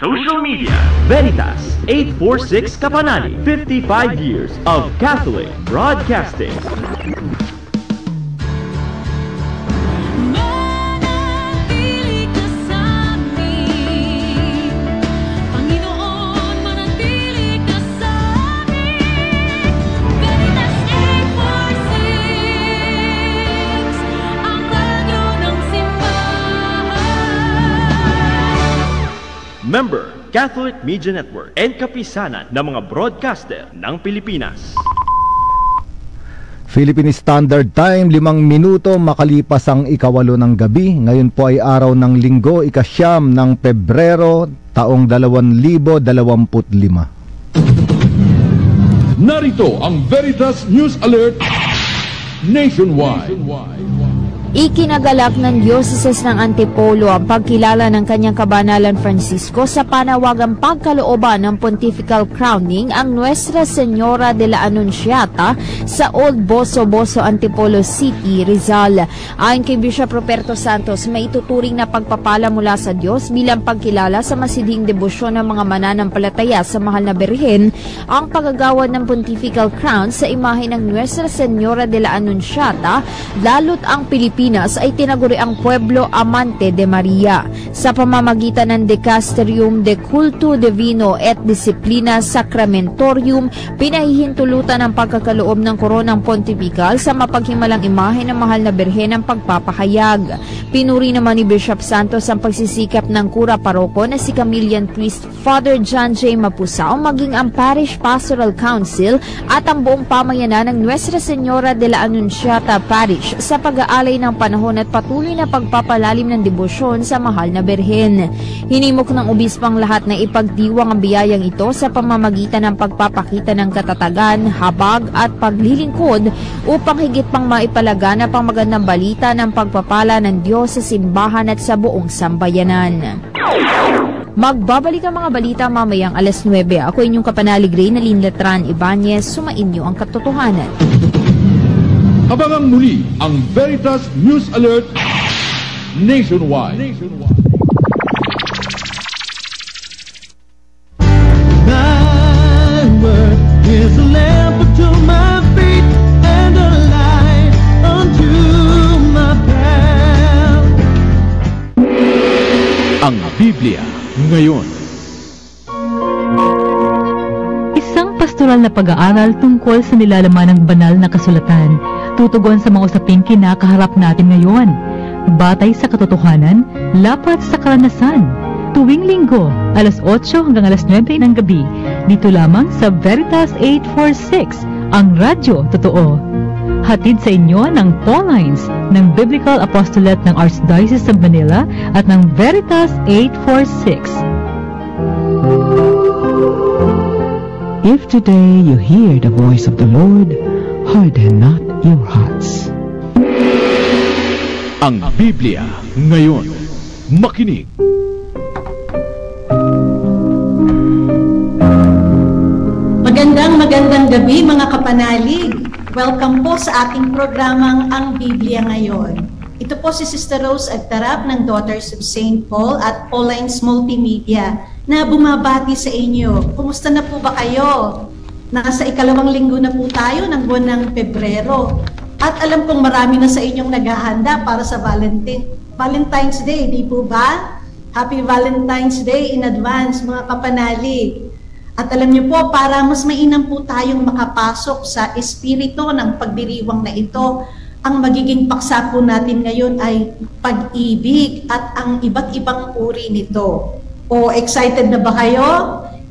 social media. Veritas 846 Kapanali, 55 years of Catholic broadcasting. Member, Catholic Media Network and kapisanan ng mga broadcaster ng Pilipinas. Philippine Standard Time, 5 minuto makalipas ang 8:08 ng gabi. Ngayon po ay araw ng Linggo, 9 ng Pebrero, taong 2025. Narito ang Veritas News Alert Nationwide. Ikinagalak ng Diocese ng Antipolo ang pagkilala ng kanyang kabanalan Francisco sa panawagang pagkalooban ng Pontifical Crowning ang Nuestra Señora de la Anunciata sa Old Boso-Boso, Antipolo City, Rizal. Ayon kay Bishop Ruperto Santos, may ituturing na pagpapala mula sa Diyos bilang pagkilala sa masidhing debosyon ng mga mananampalataya sa Mahal na Birhen ang paggagawad ng Pontifical Crown sa imahe ng Nuestra Señora de la Anunciata, lalo't ang Pilipinas ay tinaguri ang Pueblo Amante de Maria. Sa pamamagitan ng Dicasterium de Culto Divino et Disciplina Sacramentorium, pinahihintulutan ang pagkakaloob ng koronang pontifical sa mapaghimalang imahe ng Mahal na Birhen ng pagpapahayag. Pinuri naman ni Bishop Santos ang pagsisikap ng kura paroko na si Camillian Priest Father John J. Mapusao, maging ang Parish Pastoral Council at ang buong pamayanan ng Nuestra Señora de la Anunciata Parish sa pag-aalay ng panahon at patuloy na pagpapalalim ng debosyon sa Mahal na Birhen. Hinimok ng obispang lahat na ipagdiwang ang biyayang ito sa pamamagitan ng pagpapakita ng katatagan, habag at paglilingkod upang higit pang maipalaganap ang magandang balita ng pagpapala ng Diyos sa simbahan at sa buong sambayanan. Magbabalik ang mga balita mamayang alas 9. Ako inyong kapanalig Reynalyn Letran Ibanez, sumainyo ang katotohanan. Abangang muli ang Veritas News Alert Nationwide. Thy word is a lamp unto my feet and a light unto my path. Ang Biblia ngayon. Isang pastoral na pag-aaral tungkol sa nilalaman ng banal na kasulatan, tutugon sa mga usaping kinakaharap natin ngayon. Batay sa katotohanan, lapat sa karanasan. Tuwing Linggo, alas 8 hanggang alas 9 ng gabi, dito lamang sa Veritas 846, ang radyo totoo. Hatid sa inyo ng Paulines ng Biblical Apostolate ng Archdiocese of Manila at ng Veritas 846. If today you hear the voice of the Lord, harden not your hearts. Ang Biblia ngayon. Makinig. Magandang gabi mga kapanalig. Welcome po sa ating programang Ang Biblia Ngayon. Ito po si Sister Rose Agtarap ng Daughters of St. Paul at Paulines Multimedia na bumabati sa inyo. Kumusta na po ba kayo? Nasa 2nd linggo na po tayo ng buwan ng Pebrero. At alam kong marami na sa inyong naghahanda para sa Valentine's Day, di po ba? Happy Valentine's Day in advance mga kapanalig. At alam niyo po, para mas mainam po tayong makapasok sa espiritu ng pagdiriwang na ito, ang magiging paksa po natin ngayon ay pag-ibig at ang iba't ibang uri nito. O excited na ba kayo?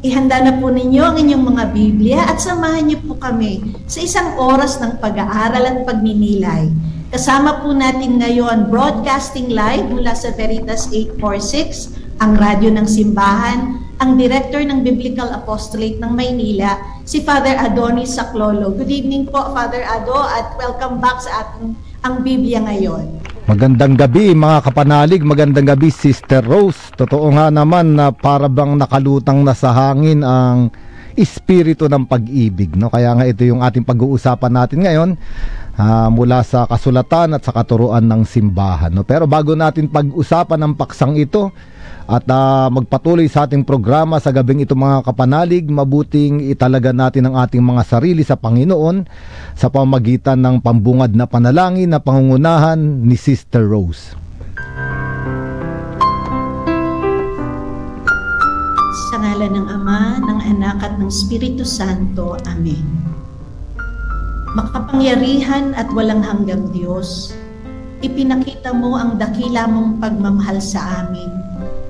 Ihanda na po ninyo ang inyong mga Biblia at samahan niyo po kami sa isang oras ng pag-aaral at pagninilay. Kasama po natin ngayon broadcasting live mula sa Veritas 846, ang radyo ng simbahan, ang Director ng Biblical Apostolate ng Maynila, si Father Adonis Saclolo. Good evening po, Father Ado, at welcome back sa ating Ang Biblia Ngayon. Magandang gabi mga kapanalig, magandang gabi Sister Rose. Totoo nga naman na para bang nakalutang na sa hangin ang espiritu ng pag-ibig, no? Kaya nga ito yung ating pag-uusapan natin ngayon mula sa kasulatan at sa katuruan ng simbahan, no? Pero bago natin pag-usapan ang paksang ito, At magpatuloy sa ating programa sa gabing ito mga kapanalig. Mabuting italaga natin ang ating mga sarili sa Panginoon sa pamamagitan ng pambungad na panalangin na pangungunahan ni Sister Rose. Sa ngalan ng Ama, ng Anak at ng Espiritu Santo. Amen. Makapangyarihan at walang hanggang Diyos, ipinakita mo ang dakila mong pagmamahal sa amin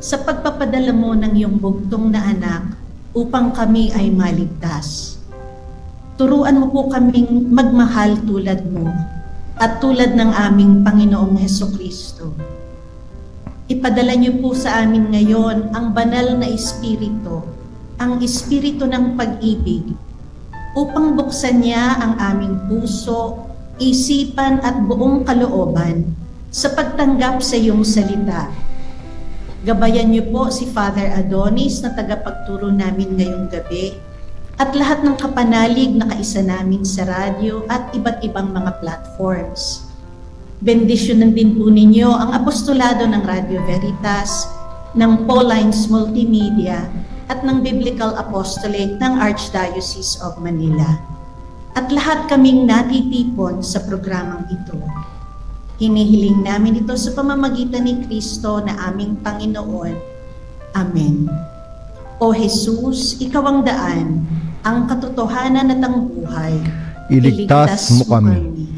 sa pagpapadala mo ng iyong bugtong na anak upang kami ay maligtas. Turuan mo po kaming magmahal tulad mo at tulad ng aming Panginoong Hesukristo. Ipadala niyo po sa amin ngayon ang banal na Espiritu, ang Espiritu ng pag-ibig, upang buksan niya ang aming puso, isipan at buong kalooban sa pagtanggap sa iyong salita. Gabayan niyo po si Father Adonis na tagapagturo namin ngayong gabi at lahat ng kapanalig na kaisa namin sa radyo at iba't ibang mga platforms. Bendisyonan din po ninyo ang apostolado ng Radio Veritas, ng Paulines Multimedia at ng Biblical Apostolate ng Archdiocese of Manila. At lahat kaming natitipon sa programang ito. Hinihiling namin ito sa pamamagitan ni Kristo na aming Panginoon. Amen. O Jesus, ikaw ang daan, ang katotohanan at ang buhay. Iligtas mo kami.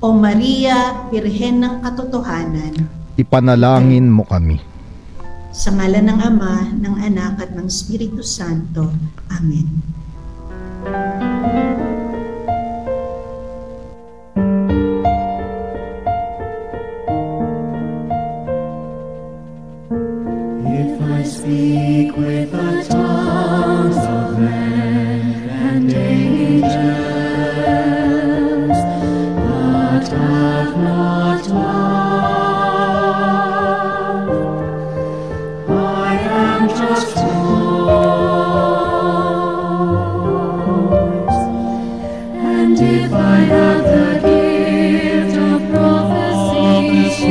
O Maria, Birhen ng katotohanan, Ipanalangin mo kami. sa ngalan ng Ama, ng Anak at ng Espiritu Santo. Amen. If I speak with the tongues of men and angels, but have not love, I am just noise. And if I have the gift of prophecy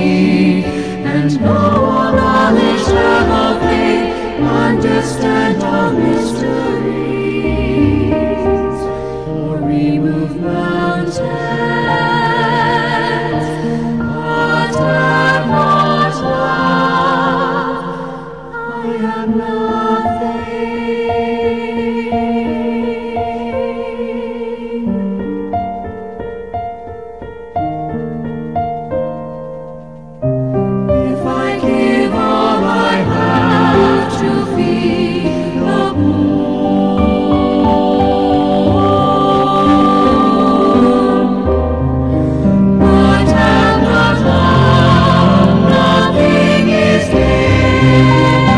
and know all knowledge of faith, understand all mysteries, or remove mountains, but have not love, I am nothing. If I give all I have to feed the poor, but have not love, nothing is gained.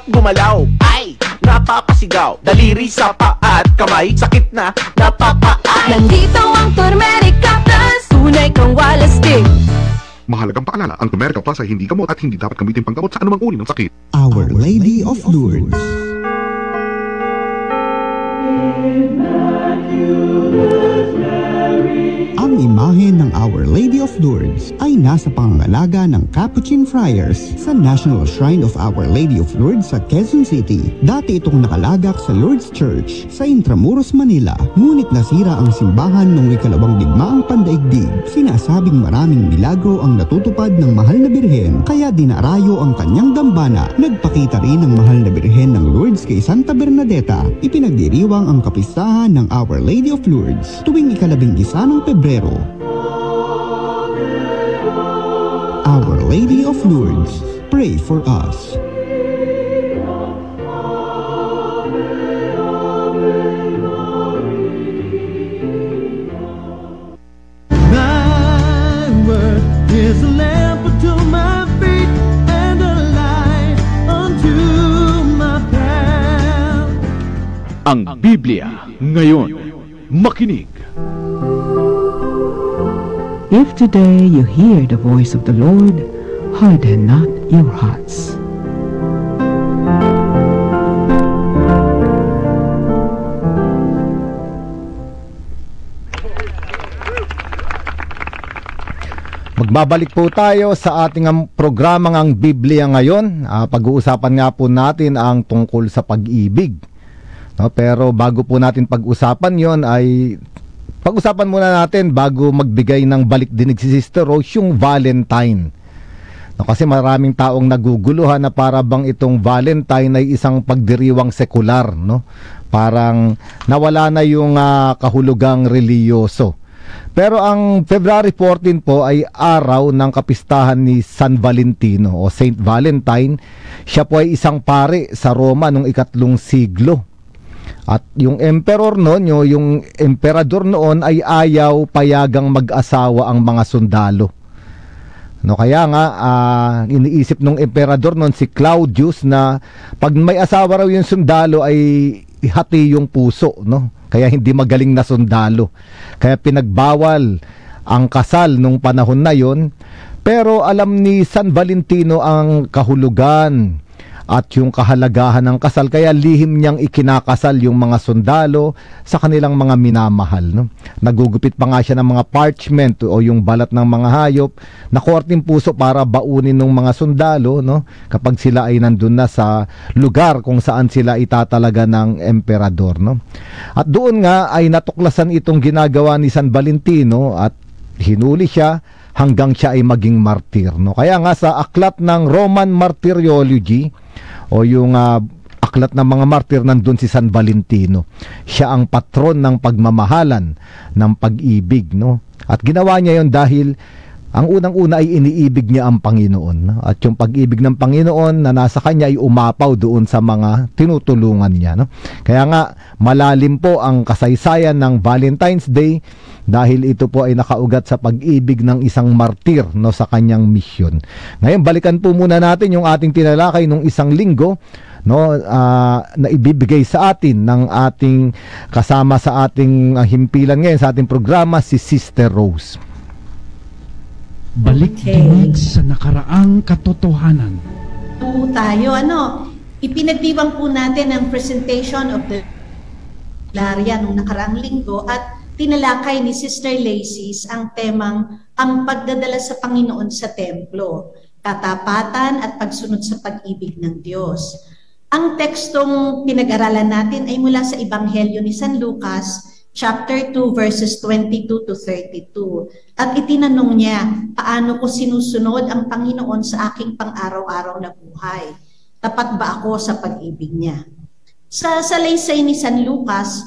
Gumalaw, ay, napapasigaw. Daliri sa paa at kamay, sakit na, napapaan. Nandito ang turmeric captains, tunay kang walastik. Mahalagang paalala, ang Turmeric Plus ay hindi gamot at hindi dapat gamitin panggamot sa anumang uri ng sakit. Our Lady of Lourdes. Ang imahe ng Our Lady of Lourdes ay nasa pangangalaga ng Capuchin Friars sa National Shrine of Our Lady of Lourdes sa Quezon City. Dati itong nakalagak sa Lourdes Church sa Intramuros, Manila. Ngunit nasira ang simbahan noong ikalawang digmaang pandaigdig. Sinasabing maraming milagro ang natutupad ng Mahal na Birhen, kaya dinarayo ang kanyang dambana. Nagpakita rin ng Mahal na Birhen ng Lourdes kay Santa Bernadetta. Ipinagdiriwang ang kapistahan ng Our Lady of Lourdes tuwing ika-11 ng Pebrero. Our Lady of Lourdes, pray for us. Thy word is a lamp unto my feet and a light unto my path. Ang Biblia ngayon. Makinig. If today you hear the voice of the Lord, harden not your hearts. Magbabalik po tayo sa ating programang ang Biblia ngayon. Pag-uusapan nga po natin ang tungkol sa pag-ibig. No, pero bago po natin pag-usapan yon ay pag-usapan muna natin bago magbigay ng balik dinig si Sister Rose yung Valentine. No, kasi maraming taong naguguluhan na para bang itong Valentine ay isang pagdiriwang sekular, no? Parang nawala na yung kahulugang reliyoso. Pero ang February 14 po ay araw ng kapistahan ni San Valentino o Saint Valentine. Siya po ay isang pare sa Roma noong 3 siglo. At yung emperor noon, yung emperador noon ay ayaw payagang mag-asawa ang mga sundalo. No, kaya nga iniisip nung emperador noon si Claudius na pag may asawa raw yung sundalo ay ihati yung puso, no? Kaya hindi magaling na sundalo. Kaya pinagbawal ang kasal nung panahon na yon. Pero alam ni San Valentino ang kahulugan at yung kahalagahan ng kasal, kaya lihim niyang ikinakasal yung mga sundalo sa kanilang mga minamahal, no? Nagugupit pa nga siya ng mga parchment o yung balat ng mga hayop na korteng puso para baunin ng mga sundalo, no? Kapag sila ay nandun na sa lugar kung saan sila itatalaga ng emperador, no? At doon nga ay natuklasan itong ginagawa ni San Valentino at hinuli siya hanggang siya ay maging martir, no? Kaya nga sa aklat ng Roman Martyrology o yung aklat ng mga martir, nandun si San Valentino. Siya ang patron ng pagmamahalan, ng pag-ibig, no? At ginawa niya yon dahil ang unang-una ay iniibig niya ang Panginoon, no? At yung pag-ibig ng Panginoon na nasa kanya ay umapaw doon sa mga tinutulungan niya, no? Kaya nga malalim po ang kasaysayan ng Valentine's Day dahil ito po ay nakaugat sa pag-ibig ng isang martir, no, sa kanyang misyon. Ngayon balikan po muna natin yung ating tinalakay nung isang linggo, no, na ibibigay sa atin ng ating kasama sa ating himpilan ngayon sa ating programa, si Sister Rose. Balik dinig sa nakaraang katotohanan. Po tayo, ipinagdiwang po natin ang presentation of the Larya nung nakaraang linggo at tinalakay ni Sister Lacey ang temang ang pagdadala sa Panginoon sa templo, katapatan at pagsunod sa pag-ibig ng Diyos. Ang tekstong pinag-aralan natin ay mula sa Ebanghelyo ni San Lucas, chapter 2 verses 22 to 32. At itinanong niya, paano ko sinusunod ang Panginoon sa aking pang-araw-araw na buhay? Tapat ba ako sa pag-ibig niya? Sa salaysay ni San Lucas,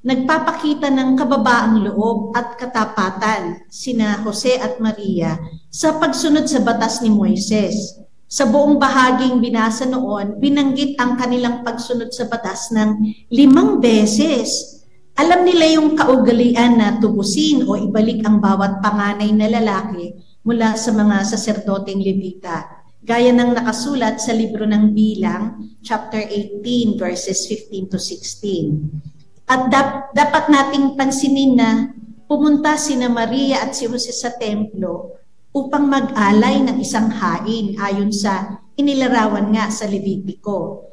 nagpapakita ng kababaang loob at katapatan sina Jose at Maria sa pagsunod sa batas ni Moises. Sa buong bahaging binasa noon, binanggit ang kanilang pagsunod sa batas ng 5 beses. Alam nila yung kaugalian na tubusin o ibalik ang bawat panganay na lalaki mula sa mga saserdoteng Levita, gaya ng nakasulat sa libro ng Bilang, chapter 18, verses 15 to 16. At dapat nating pansinin na pumunta sina Maria at si Jose sa templo upang mag-alay ng isang hain ayon sa inilarawan nga sa Levitico.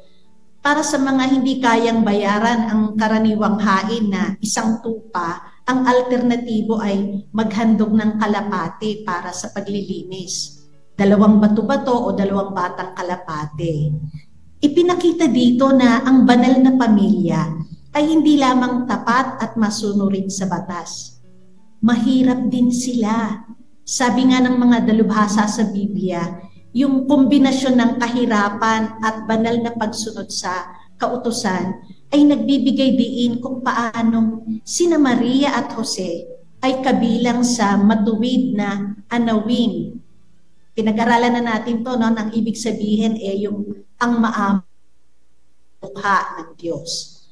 Para sa mga hindi kayang bayaran ang karaniwang hain na 1 tupa, ang alternatibo ay maghandog ng kalapate para sa paglilinis. 2 bato-bato o 2 batang kalapate. Ipinakita dito na ang banal na pamilya ay hindi lamang tapat at masunurin sa batas. Mahirap din sila. Sabi nga ng mga dalubhasa sa Biblia, yung kombinasyon ng kahirapan at banal na pagsunod sa kautusan ay nagbibigay diin kung paanong sina Maria at Jose ay kabilang sa matuwid na anawin. Pinag-aralan na natin to, no? Ang ibig sabihin yung ang maamukha ng Diyos.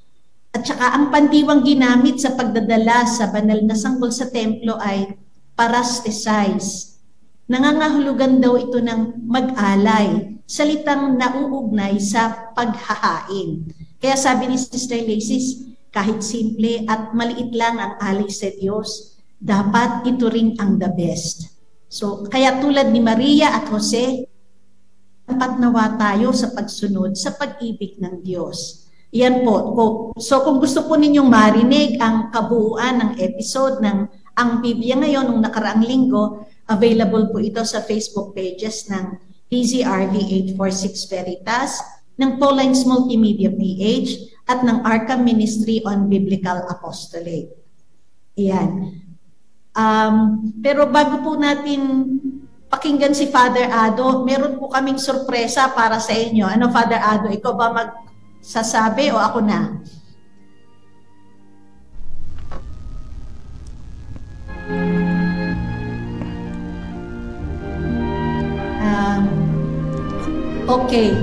At saka ang pandiwang ginamit sa pagdadala sa banal na sanggol sa templo ay parastesize. Nangangahulugan daw ito ng mag-alay, salitang nauugnay sa paghahain. Kaya sabi ni Sister Lacis, kahit simple at maliit lang ang alay sa Diyos, dapat ito rin ang the best. So, kaya tulad ni Maria at Jose, dapat nawa tayo sa pagsunod sa pag-ibig ng Diyos. Yan po. So, kung gusto po ninyong marinig ang kabuuan ng episode ng Ang Biblia Ngayon nung nakaraang linggo, available po ito sa Facebook pages ng DZRV 846 Veritas, ng Paulines Multimedia PH, at ng Arca Ministry on Biblical Apostolate. Ayan. Pero bago po natin pakinggan si Father Ado, meron po kaming sorpresa para sa inyo. Ano, Father Ado, ikaw ba magsasabi o ako na? Okay.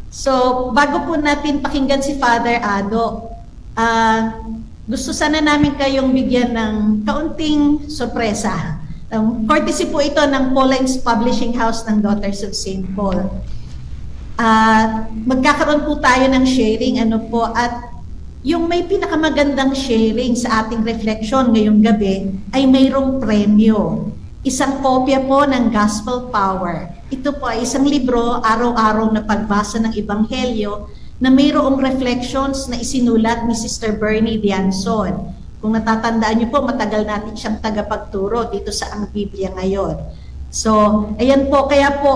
So, bago po natin pakinggan si Father Ado, gusto sana namin kayong bigyan ng kaunting sorpresa. Courtesy po ito ng Paulines Publishing House ng Daughters of St. Paul. Magkakaroon po tayo ng sharing, at yung may pinakamagandang sharing sa ating reflection ngayong gabi ay mayroong premyo. Isang kopya po ng Gospel Power. Ito po ay isang libro, araw-araw na pagbasa ng Ebanghelyo na mayroong reflections na isinulat ni Sister Bernie Dianson. Kung natatandaan niyo po, matagal natin siyang tagapagturo dito sa Ang Biblia Ngayon. So, ayan po, kaya po,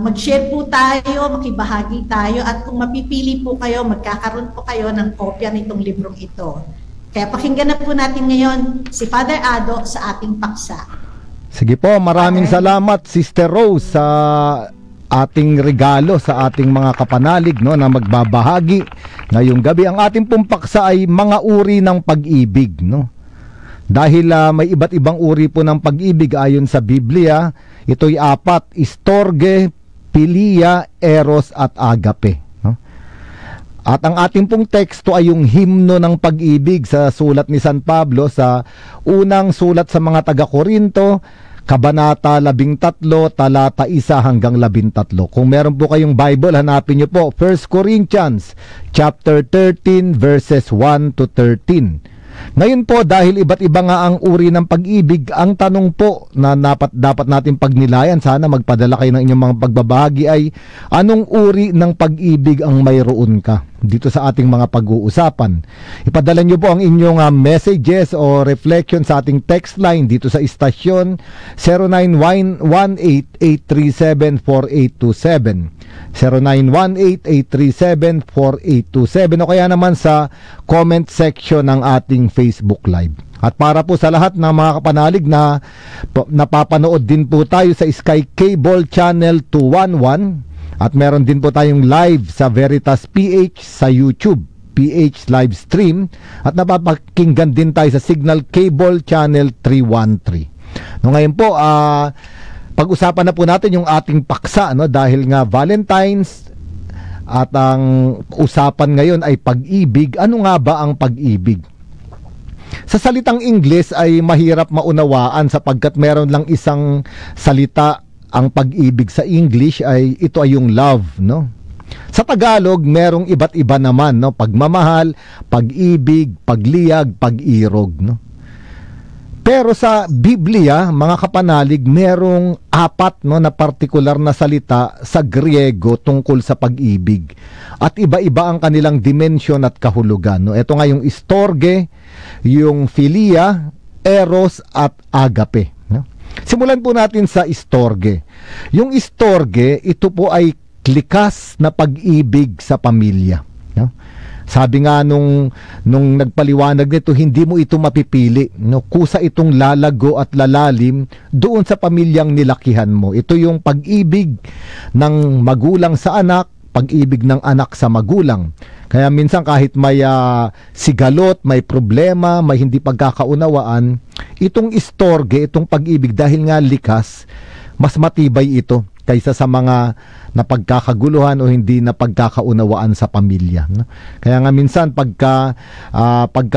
mag-share po tayo, makibahagi tayo, at kung mapipili po kayo, magkakaroon po kayo ng kopya nitong librong ito. Kaya pakinggan na po natin ngayon si Father Ado sa ating paksa. Sige po, maraming salamat Sister Rose sa ating regalo sa ating mga kapanalig, no, na magbabahagi ngayong gabi. Ang ating pumpaksa ay mga uri ng pag-ibig, no. Dahil may iba't ibang uri po ng pag-ibig ayon sa Biblia. Ito'y 4, storge, philia, eros at agape, no? At ang ating pong teksto ay yung himno ng pag-ibig sa sulat ni San Pablo sa unang sulat sa mga taga-Korinto, Kabanata 13, talata 1 hanggang 13. Kung meron po kayong Bible, hanapin niyo po 1 Corinthians chapter 13 verses 1 to 13. Ngayon po, dahil iba't iba nga ang uri ng pag-ibig, ang tanong po na dapat natin pagnilayan, sana magpadala kayo ng inyong mga pagbabahagi, ay anong uri ng pag-ibig ang mayroon ka? dito sa ating mga pag-uusapan. Ipadala nyo po ang inyong messages o reflection sa ating text line dito sa istasyon 0918-837-4827 0918-837-4827 o kaya naman sa comment section ng ating Facebook Live. At para po sa lahat ng mga kapanalig na napapanood din po tayo sa Sky Cable Channel 211 at meron din po tayong live sa Veritas PH sa YouTube, PH live stream, at napapakinggan din tayo sa Signal Cable Channel 313. No, ngayon po, pag-usapan na po natin yung ating paksa, no, dahil nga Valentine's at ang usapan ngayon ay pag-ibig. Ano nga ba ang pag-ibig? Sa salitang Ingles ay mahirap maunawaan sapagkat meron lang isang salita ang pag-ibig sa English, ay ito ay yung love, no? Sa Tagalog, merong iba't iba naman, no? Pagmamahal, pag-ibig, pagliyag, pag-irog, no? Pero sa Biblia, mga kapanalig, merong 4, no, na partikular na salita sa Griego tungkol sa pag-ibig. At iba-iba ang kanilang dimension at kahulugan, no? Ito nga yung storge, yung philia, eros at agape, no? Simulan po natin sa storge. Yung storge, ito po ay likas na pag-ibig sa pamilya, no? Sabi nga nung nagpaliwanag nito, hindi mo ito mapipili, no? Kusa itong lalago at lalalim doon sa pamilyang nilakihan mo. Ito yung pag-ibig ng magulang sa anak, pag-ibig ng anak sa magulang. Kaya minsan kahit may sigalot, may problema, may hindi pagkakaunawaan, itong storge, itong pag-ibig, dahil nga likas, mas matibay ito kaysa sa mga napagkakaguluhan o hindi napagkakaunawaan sa pamilya, no? Kaya nga minsan pagka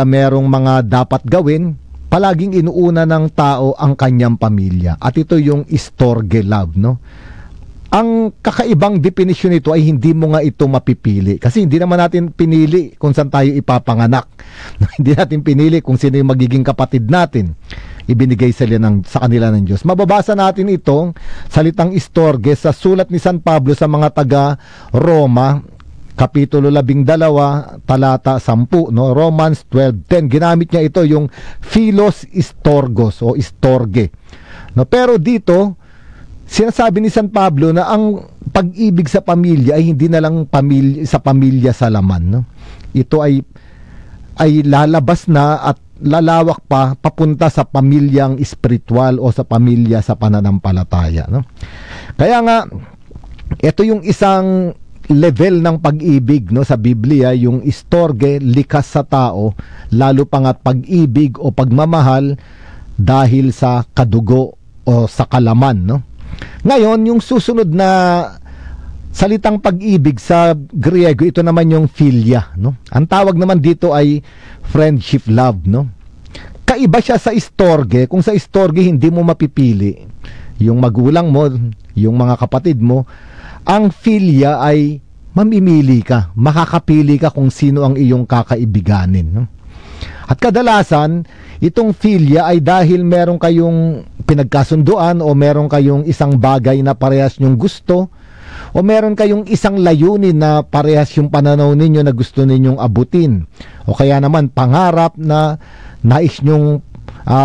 merong mga dapat gawin, palaging inuuna ng tao ang kanyang pamilya. At ito yung storge love, no? Ang kakaibang definisyon nito ay hindi mo nga ito mapipili. Kasi hindi naman natin pinili kung saan tayo ipapanganak. Hindi natin pinili kung sino yung magiging kapatid natin. Ibinigay sa kanila ng Diyos. Mababasa natin itong salitang storge sa sulat ni San Pablo sa mga taga Roma, Kapitulo 12, talata 10, no? Romans 12:10. Ginamit niya ito yung philos storgos o storge. No, pero dito, sinasabi ni San Pablo na ang pag-ibig sa pamilya ay hindi na lang pamilya sa laman, no? Ito ay lalabas na at lalawak pa papunta sa pamilyang espiritual o sa pamilya sa pananampalataya, no? Kaya nga ito yung isang level ng pag-ibig, no, sa Biblia, yung storge, likas sa tao, lalo pa nga pag-ibig o pagmamahal dahil sa kadugo o sa kalaman, no? Ngayon, yung susunod na salitang pag-ibig sa Griego, ito naman yung philia, no? Ang tawag naman dito ay friendship love, no? Kaiba siya sa storge. Kung sa storge hindi mo mapipili yung magulang mo, yung mga kapatid mo, ang philia ay mamimili ka, makakapili ka kung sino ang iyong kakaibiganin, no? At kadalasan, itong philia ay dahil meron kayong pinagkasunduan o meron kayong isang bagay na parehas nyong gusto o meron kayong isang layunin na parehas yung pananaw ninyo na gusto ninyong abutin o kaya naman pangarap na nais nyong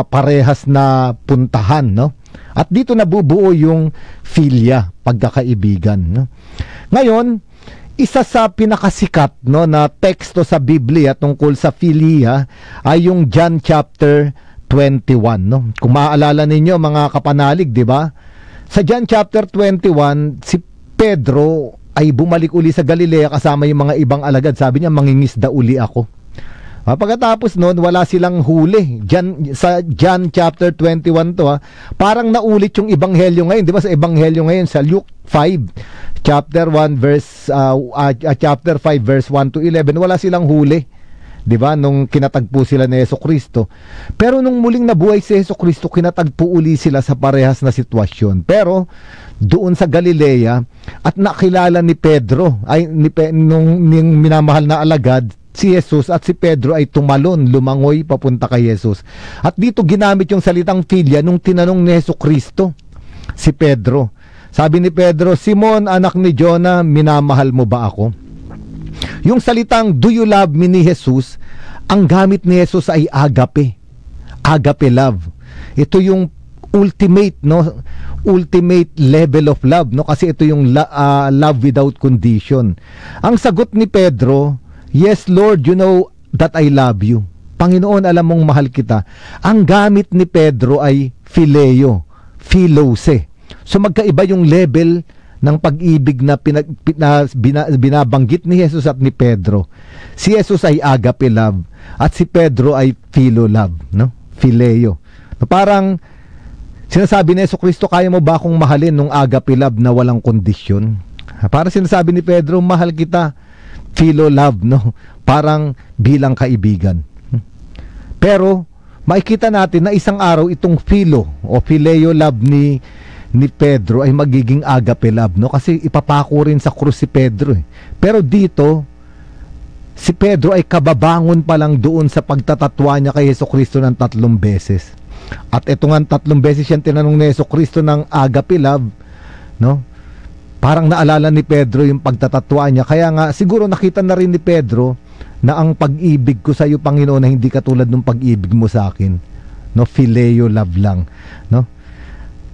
parehas na puntahan, no? At dito nabubuo yung philia, pagkakaibigan, no? Ngayon, isa sa pinakasikat, no, na teksto sa Biblia tungkol sa philia ay yung John chapter 21, no? Kung maaalala ninyo mga kapanalig, di ba? Sa John chapter 21, si Pedro ay bumalik uli sa Galilea kasama yung mga ibang alagad. Sabi niya, mangingisda uli ako. Pagkatapos noon, wala silang huli. Sa John chapter 21 to, parang naulit yung ebanghelyo ngayon, di ba? Sa ebanghelyo ngayon sa Luke 5 chapter 1 verse chapter 5 verse 1 to 11, wala silang huli, di ba, nung kinatagpo sila ni Hesukristo. Pero nung muling nabuhay si Hesukristo, kinatagpo uli sila sa parehas na sitwasyon. Pero doon sa Galilea, at nakilala ni Pedro nung minamahal na alagad si Jesus, at si Pedro ay tumalon, lumangoy papunta kay Jesus. At dito ginamit yung salitang philia nung tinanong ni Hesukristo si Pedro. Sabi ni Pedro, Simon, anak ni Jonah, minamahal mo ba ako? Yung salitang do you love me ni Jesus, ang gamit ni Jesus ay agape. Agape love. Ito yung ultimate, no? Ultimate level of love, no? Kasi ito yung love without condition. Ang sagot ni Pedro, yes Lord, you know that I love you. Panginoon, alam mong mahal kita. Ang gamit ni Pedro ay phileo, philose. So magkaiba yung level ng pag-ibig na binabanggit ni Jesus at ni Pedro. Si Jesus ay agape love at si Pedro ay philo love, no? Phileo. No, parang sinasabi ni Jesucristo, kaya mo ba akong mahalin nung agape love na walang kondisyon? Parang sinasabi ni Pedro, mahal kita, philo love, no? Parang bilang kaibigan. Pero makikita natin na isang araw itong philo o phileo love ni Pedro ay magiging agape love, no? Kasi ipapako rin sa krus si Pedro. Pero dito si Pedro ay kababangon pa lang doon sa pagtatatwa niya kay Jesucristo ng 3 beses. At ito nga 3 beses yan tinanong ni Jesucristo ng agape love, no? Parang naalala ni Pedro yung pagtatatwa niya. Kaya nga siguro nakita na rin ni Pedro na ang pag-ibig ko sa iyo, Panginoon, na hindi katulad ng pag-ibig mo sa akin, no? Phileo love lang, no?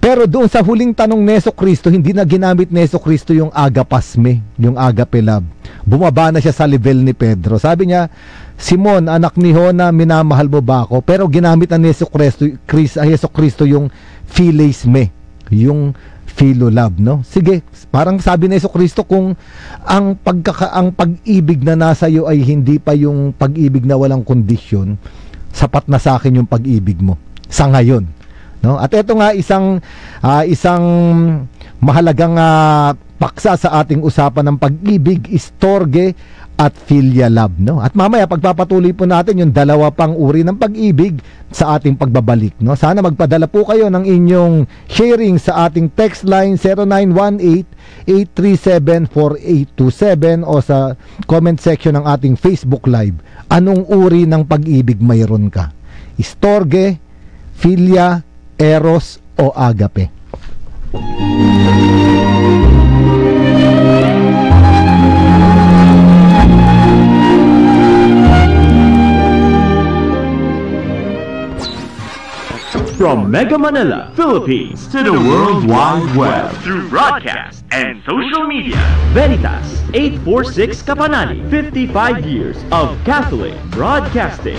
Pero doon sa huling tanong ni Jesucristo, hindi na ginamit ni Jesucristo yung agapasme, yung agape love. Bumaba na siya sa level ni Pedro. Sabi niya, Simon, anak ni Jona, minamahal mo ba ako? Pero ginamit na ni Jesucristo yung philisme, yung philo love, no? Sige, parang sabi ni Jesucristo, kung ang pag-ibig na nasa iyo ay hindi pa yung pag-ibig na walang kondisyon, sapat na sa akin yung pag-ibig mo sa ngayon, no? At ito nga isang mahalagang paksa sa ating usapan ng pag-ibig, storge at philia love, no? At mamaya pagpapatuloy po natin yung dalawa pang uri ng pag-ibig sa ating pagbabalik, no? Sana magpadala po kayo ng inyong sharing sa ating text line 0918-837-4827 o sa comment section ng ating Facebook Live. Anong uri ng pag-ibig mayroon ka? Storge, philia, eros o agape? From Mega Manila, Philippines, to the World Wide Web, through broadcast and social media, Veritas 846 Kapanani, 55 years of Catholic broadcasting.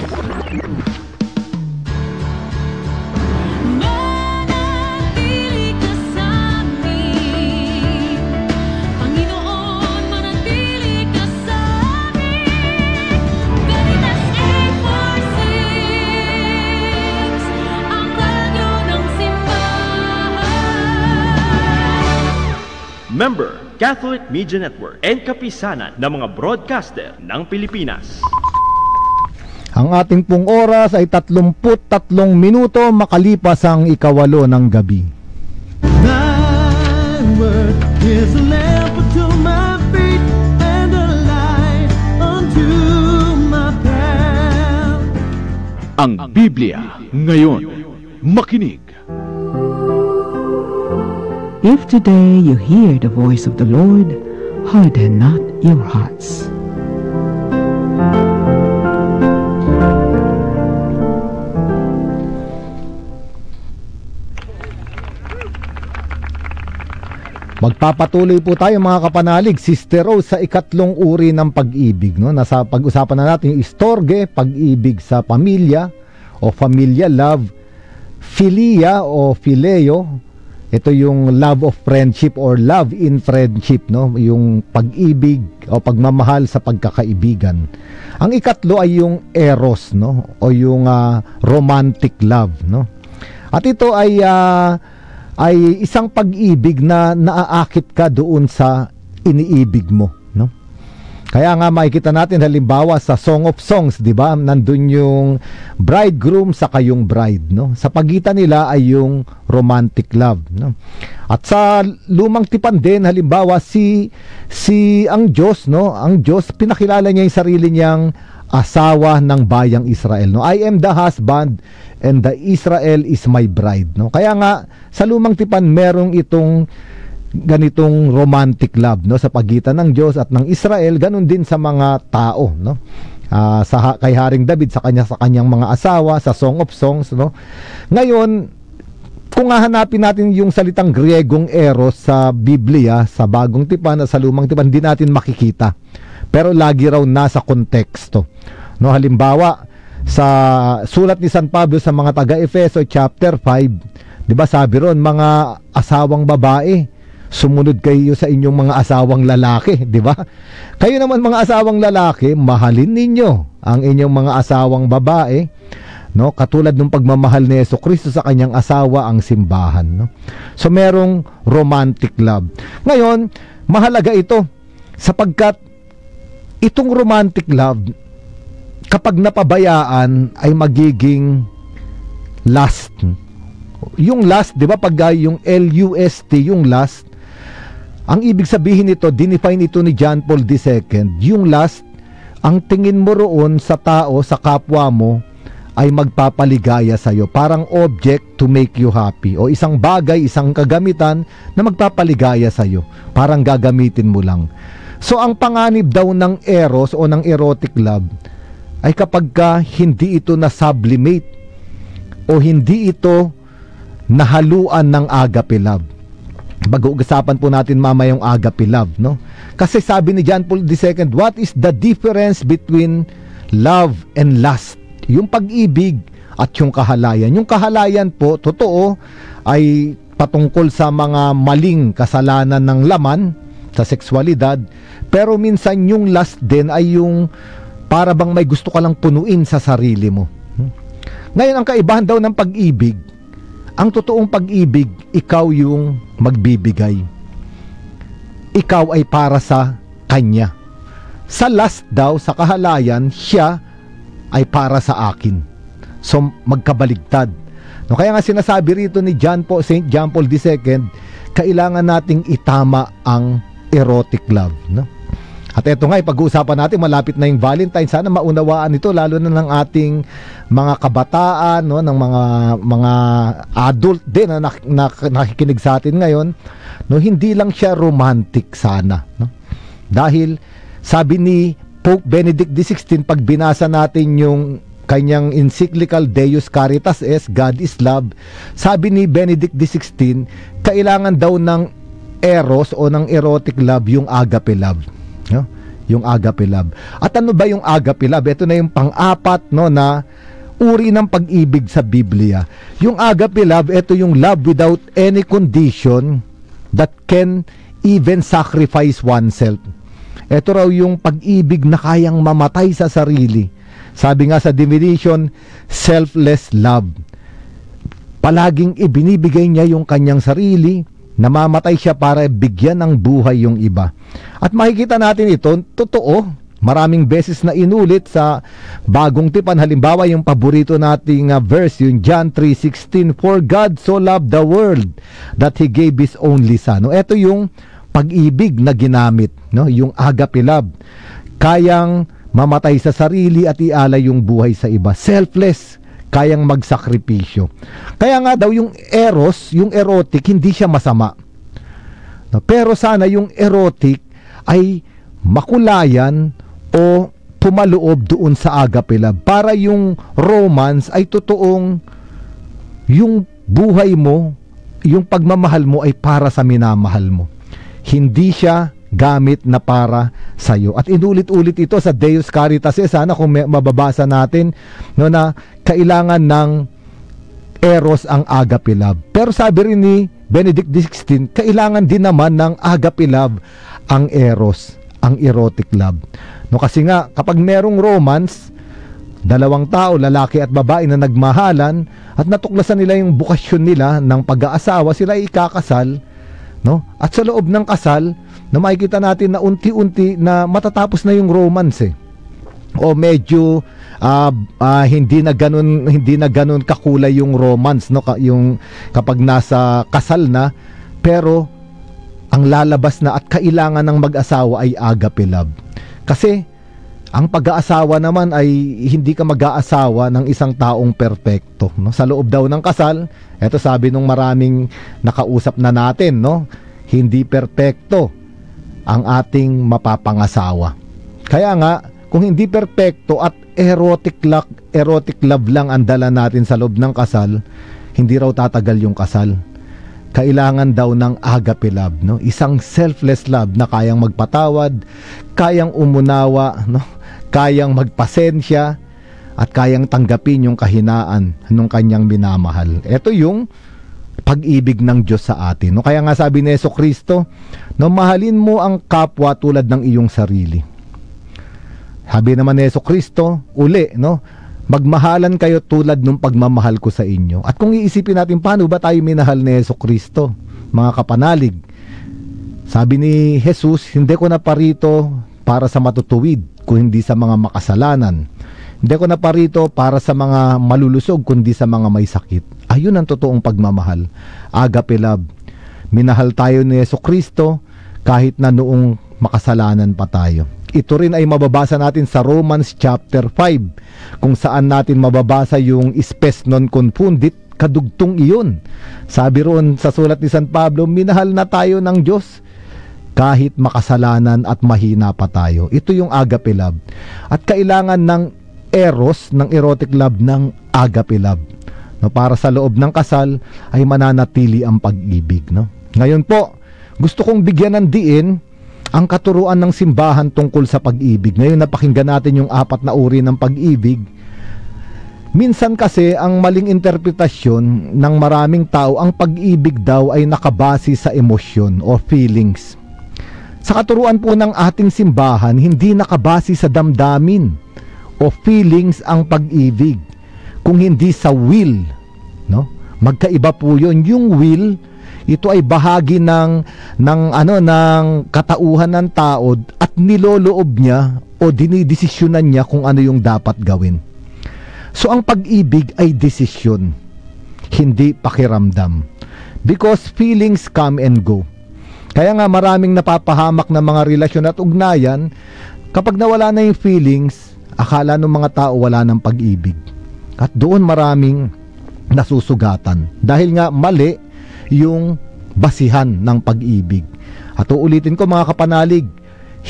Member, Catholic Media Network and kapisanan ng mga broadcaster ng Pilipinas. Ang ating pong oras ay 33 minuto makalipas ang 8 ng gabi. Thy word is a lamp unto my feet and a light unto my path. Ang Biblia ngayon. Makinig. If today you hear the voice of the Lord, harden not your hearts. Magpapatuloy po tayo mga kapanalig, Sister Rose, sa 2 uri ng pag-ibig, no? Nasa pag-usapan na natin yung storge, pag-ibig sa pamilya o familia love, philia o phileo. Ito yung love of friendship or love in friendship, no? Yung pag-ibig o pagmamahal sa pagkakaibigan. Ang 3 ay yung eros, no? O yung romantic love, no? At ito ay isang pag-ibig na naaakit ka doon sa iniibig mo, no? Kaya nga makikita natin halimbawa sa Song of Songs, 'di ba? Nandun yung bridegroom sa kayong bride, no? Sa pagitan nila ay yung romantic love, no? At sa Lumang Tipan din halimbawa si ang Diyos, no? Ang Diyos pinakilala niya yung sarili niyang asawa ng bayang Israel, no? I am the husband and the Israel is my bride, no? Kaya nga sa Lumang Tipan merong itong ganitong romantic love, no, sa pagitan ng Diyos at ng Israel, ganun din sa mga tao, no. Kay Haring David sa kanyang mga asawa, sa Song of Songs, no. Ngayon, kung hahanapin natin yung salitang Griegong eros sa Biblia, sa Bagong Tipan at sa Lumang Tipan, hindi natin makikita. Pero lagi raw nasa konteksto. No, halimbawa, sa sulat ni San Pablo sa mga taga-Efeso chapter 5, 'di ba, sabi ron, mga asawang babae, sumunod kayo sa inyong mga asawang lalaki, 'di ba? Kayo naman mga asawang lalaki, mahalin ninyo ang inyong mga asawang babae, no, katulad ng pagmamahal ni Jesucristo sa kanyang asawa, ang simbahan, no. So merong romantic love. Ngayon, mahalaga ito sapagkat itong romantic love, kapag napabayaan, ay magiging lust. Yung lust, 'di ba, pag yung LUST, yung lust, ang ibig sabihin nito, dinefine ito ni John Paul II, yung lust, ang tingin mo roon sa tao, sa kapwa mo, ay magpapaligaya sa iyo, parang object to make you happy, o isang bagay, isang kagamitan na magpapaligaya sa iyo, parang gagamitin mo lang. So ang panganib daw ng eros o ng erotic love ay kapag hindi ito na-sublimate o hindi ito nahaluan ng agape love. Pag-uusapan po natin mamaya yung agape love, no? Kasi sabi ni John Paul II, what is the difference between love and lust? Yung pag-ibig at yung kahalayan. Yung kahalayan po, totoo, ay patungkol sa mga maling kasalanan ng laman, sa sexualidad, pero minsan yung lust din ay yung para bang may gusto ka lang punuin sa sarili mo. Ngayon, ang kaibahan daw ng pag-ibig, ang totoong pag-ibig, ikaw yung magbibigay. Ikaw ay para sa kanya. Sa lust daw, sa kahalayan, siya ay para sa akin. So magkabaligtad. No, kaya nga sinasabi rito ni St. John Paul II, kailangan nating itama ang erotic love, no? At eto nga, pag-uusapan natin, malapit na yung Valentine. Sana maunawaan ito, lalo na ng ating mga kabataan, no, ng mga adult din na nakikinig sa atin ngayon. No, hindi lang siya romantic sana, no? Dahil sabi ni Pope Benedict XVI, pag binasa natin yung kanyang encyclical Deus Caritas Est, God is Love, sabi ni Benedict XVI, kailangan daw ng eros o ng erotic love yung agape love, no? Yung agape love. At ano ba yung agape love? Ito na yung pang-apat, no, na uri ng pag-ibig sa Biblia. Yung agape love, ito yung love without any condition that can even sacrifice oneself. Ito raw yung pag-ibig na kayang mamatay sa sarili. Sabi nga sa definition, selfless love. Palaging ibinibigay niya yung kanyang sarili, namamatay siya para bigyan ng buhay yung iba. At makikita natin ito, totoo, maraming beses na inulit sa Bagong Tipan. Halimbawa, yung paborito nating verse, yung John 3:16, for God so loved the world that He gave His only Son. No, ito yung pag-ibig na ginamit, no? Yung agape love. Kayang mamatay sa sarili at ialay yung buhay sa iba. Selfless, kayang magsakripisyo. Kaya nga daw yung eros, yung erotic, hindi siya masama. No? Pero sana yung erotic ay makulayan o pumaloob doon sa agape love. Para yung romance ay totoong yung buhay mo, yung pagmamahal mo ay para sa minamahal mo. Hindi siya gamit na para sa iyo. At inulit-ulit ito sa Deus Caritas. Sana kung mababasa natin, no, na kailangan ng eros ang agape love. Pero sabi rin ni Benedict XVI, kailangan din naman ng agape love ang eros, ang erotic love. No, kasi nga kapag merong romance, dalawang tao, lalaki at babae na nagmahalan at natuklasan nila yung bukasyon nila ng pag-aasawa, sila ay ikakasal, no? At sa loob ng kasal, na makikita natin na unti-unti na matatapos na yung romance, o medyo hindi na ganun kakulay yung romance, no? Yung kapag nasa kasal na, pero ang lalabas na at kailangan ng mag-asawa ay agape love. Kasi ang pag-aasawa naman ay hindi ka mag-aasawa ng isang taong perpekto, no? Sa loob daw ng kasal, eto sabi nung maraming nakausap na natin, no, hindi perpekto ang ating mapapangasawa. Kaya nga, kung hindi perpekto at erotic love lang ang dala natin sa loob ng kasal, hindi raw tatagal yung kasal. Kailangan daw ng agape love, no? Isang selfless love na kayang magpatawad, kayang umunawa, no? Kayang magpasensya, at kayang tanggapin yung kahinaan ng kanyang minamahal. Ito yung pag-ibig ng Diyos sa atin, no? Kaya nga sabi ni Jesucristo, no, mahalin mo ang kapwa tulad ng iyong sarili. Sabi naman ni Jesucristo, uli, no, magmahalan kayo tulad ng pagmamahal ko sa inyo. At kung iisipin natin, paano ba tayo minahal ni Jesucristo, mga kapanalig? Sabi ni Jesus, hindi ko na parito para sa matutuwid, kung hindi sa mga makasalanan. Hindi ko na parito para sa mga malulusog, kundi sa mga may sakit. Ayun ang totoong pagmamahal. Agape love. Minahal tayo ni Jesucristo kahit na noong makasalanan pa tayo. Ito rin ay mababasa natin sa Romans chapter 5, kung saan natin mababasa yung spes non confundit, kadugtong iyon. Sabi roon sa sulat ni San Pablo, minahal na tayo ng Diyos kahit makasalanan at mahina pa tayo. Ito yung agape love. At kailangan ng eros, ng erotic love, ng agape love, no, para sa loob ng kasal ay mananatili ang pag-ibig, no? Ngayon po, gusto kong bigyan ng diin ang katuruan ng simbahan tungkol sa pag-ibig. Ngayon napakinggan natin yung 4 na uri ng pag-ibig. Minsan kasi ang maling interpretasyon ng maraming tao, ang pag-ibig daw ay nakabase sa emosyon o feelings. Sa katuruan po ng ating simbahan, hindi nakabase sa damdamin o feelings ang pag-ibig, kung hindi sa will, no? Magkaiba po 'yon. Yung will, ito ay bahagi ng katauhan ng tao at niloloob niya o dinidesisyonan niya kung ano yung dapat gawin. So ang pag-ibig ay desisyon, hindi pakiramdam. Because feelings come and go. Kaya nga maraming napapahamak na mga relasyon at ugnayan, kapag nawala na yung feelings, akala ng mga tao wala ng pag-ibig. At doon maraming nasusugatan. Dahil nga mali yung basihan ng pag-ibig. At uulitin ko mga kapanalig,